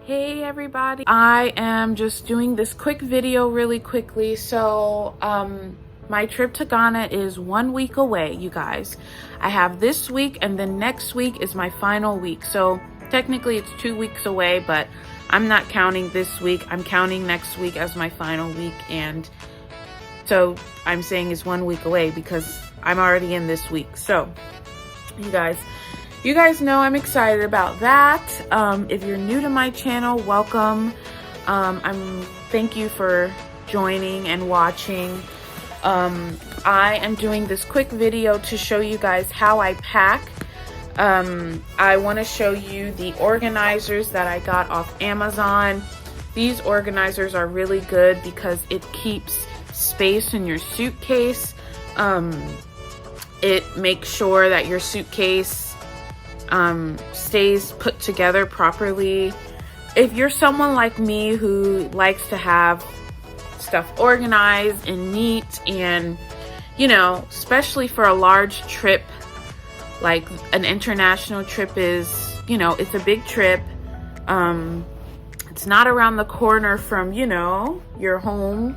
Hey everybody, I am just doing this quick video really quickly. So my trip to Ghana is 1 week away, you guys. I have this week and then next week is my final week. So technically it's 2 weeks away, but I'm not counting this week. I'm counting next week as my final week. And so I'm saying it's 1 week away because I'm already in this week. So you guys know I'm excited about that. If you're new to my channel, welcome. Thank you for joining and watching. I am doing this quick video to show you guys how I pack. I want to show you the organizers that I got off Amazon. These organizers are really good because it keeps space in your suitcase. It makes sure that your suitcase stays put together properly. If you're someone like me who likes to have stuff organized and neat, and especially for a large trip, like an international trip is, it's a big trip. It's not around the corner from, your home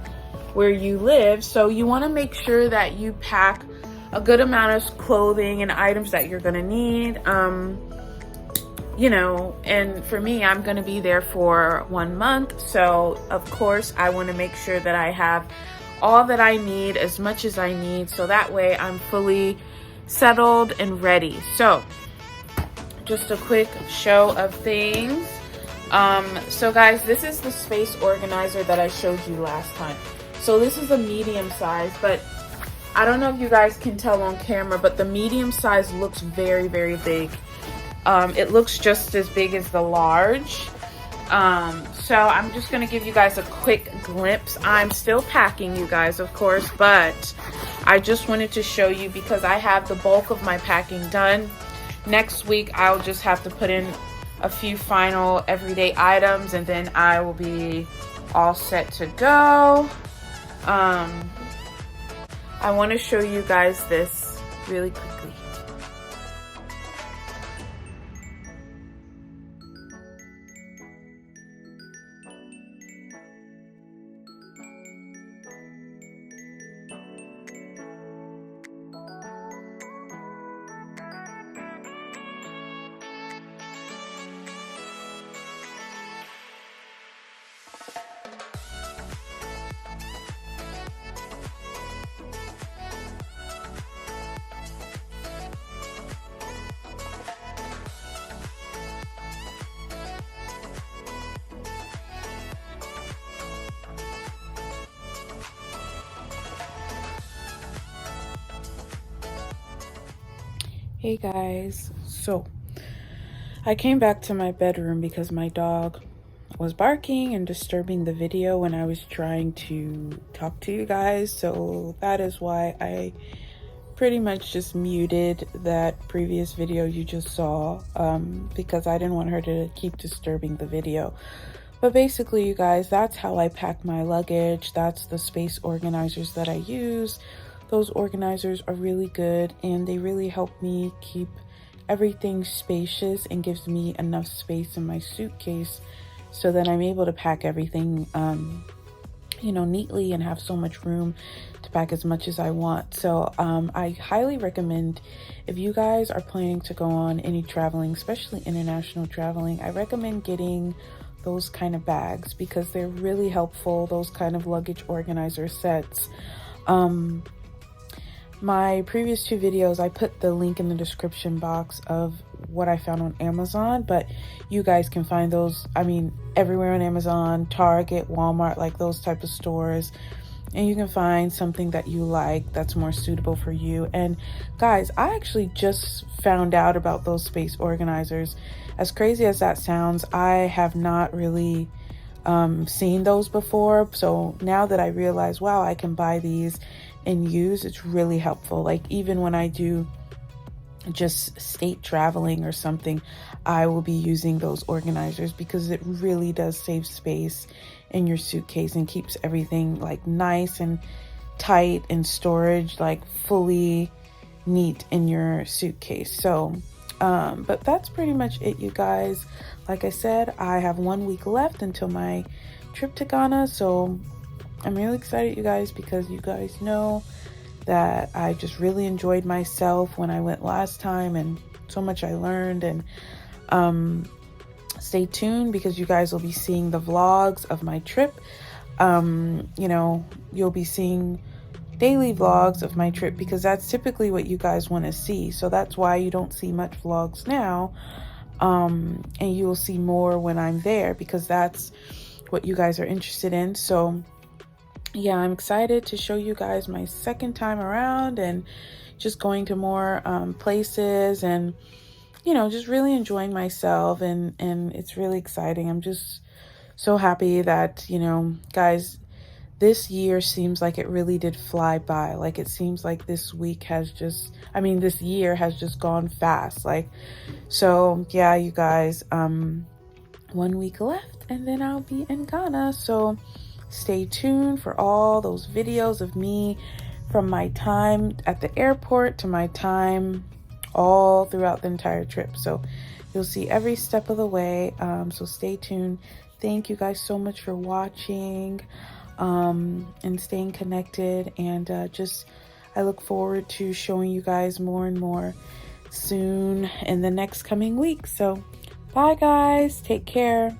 where you live. So you want to make sure that you pack a good amount of clothing and items that you're gonna need. And for me, I'm gonna be there for 1 month. So of course I wanna make sure that I have all that I need, as much as I need, so that way I'm fully settled and ready. So just a quick show of things. So guys, this is the space organizer that I showed you last time. So this is a medium size, but I don't know if you guys can tell on camera, but the medium size looks very, very big. It looks just as big as the large. So I'm just gonna give you guys a quick glimpse. I'm still packing, you guys, of course, but I just wanted to show you because I have the bulk of my packing done. Next week, I'll just have to put in a few final everyday items and then I will be all set to go. I want to show you guys this really quickly. Hey guys, so I came back to my bedroom because my dog was barking and disturbing the video when I was trying to talk to you guys. So that is why I pretty much just muted that previous video you just saw, because I didn't want her to keep disturbing the video. But basically, you guys, that's how I pack my luggage. That's the space organizers that I use. Those organizers are really good and they really help me keep everything spacious and gives me enough space in my suitcase so that I'm able to pack everything, neatly and have so much room to pack as much as I want. So I highly recommend, if you guys are planning to go on any traveling, especially international traveling, I recommend getting those kind of bags because they're really helpful, those kind of luggage organizer sets. My previous 2 videos, I put the link in the description box of what I found on Amazon, but you guys can find those, everywhere on Amazon, Target, Walmart, like those type of stores. And you can find something that you like that's more suitable for you. And guys, I actually just found out about those space organizers. As crazy as that sounds, I have not really seen those before. So now that I realize, wow, I can buy these and use, it's really helpful. Like even when I do just state traveling or something, I will be using those organizers because it really does save space in your suitcase and keeps everything like nice and tight and storage like fully neat in your suitcase. So But that's pretty much it, you guys. Like I said, I have 1 week left until my trip to Ghana, so I'm really excited, you guys, because you guys know that I just really enjoyed myself when I went last time, and so much I learned. And stay tuned, because you guys will be seeing the vlogs of my trip. You know, you'll be seeing daily vlogs of my trip, because that's typically what you guys want to see. So that's why you don't see much vlogs now. And you will see more when I'm there, because that's what you guys are interested in. So yeah, I'm excited to show you guys my second time around, and just going to more places, and you know, just really enjoying myself, and it's really exciting. I'm just so happy that, you know, guys, this year seems like it really did fly by. Like, it seems like this year has just gone fast. Like, so yeah, you guys, 1 week left, and then I'll be in Ghana. So stay tuned for all those videos of me from my time at the airport to my time all throughout the entire trip. So you'll see every step of the way. So stay tuned. Thank you guys so much for watching, and staying connected. And I look forward to showing you guys more and more soon in the next coming week. So bye, guys. Take care.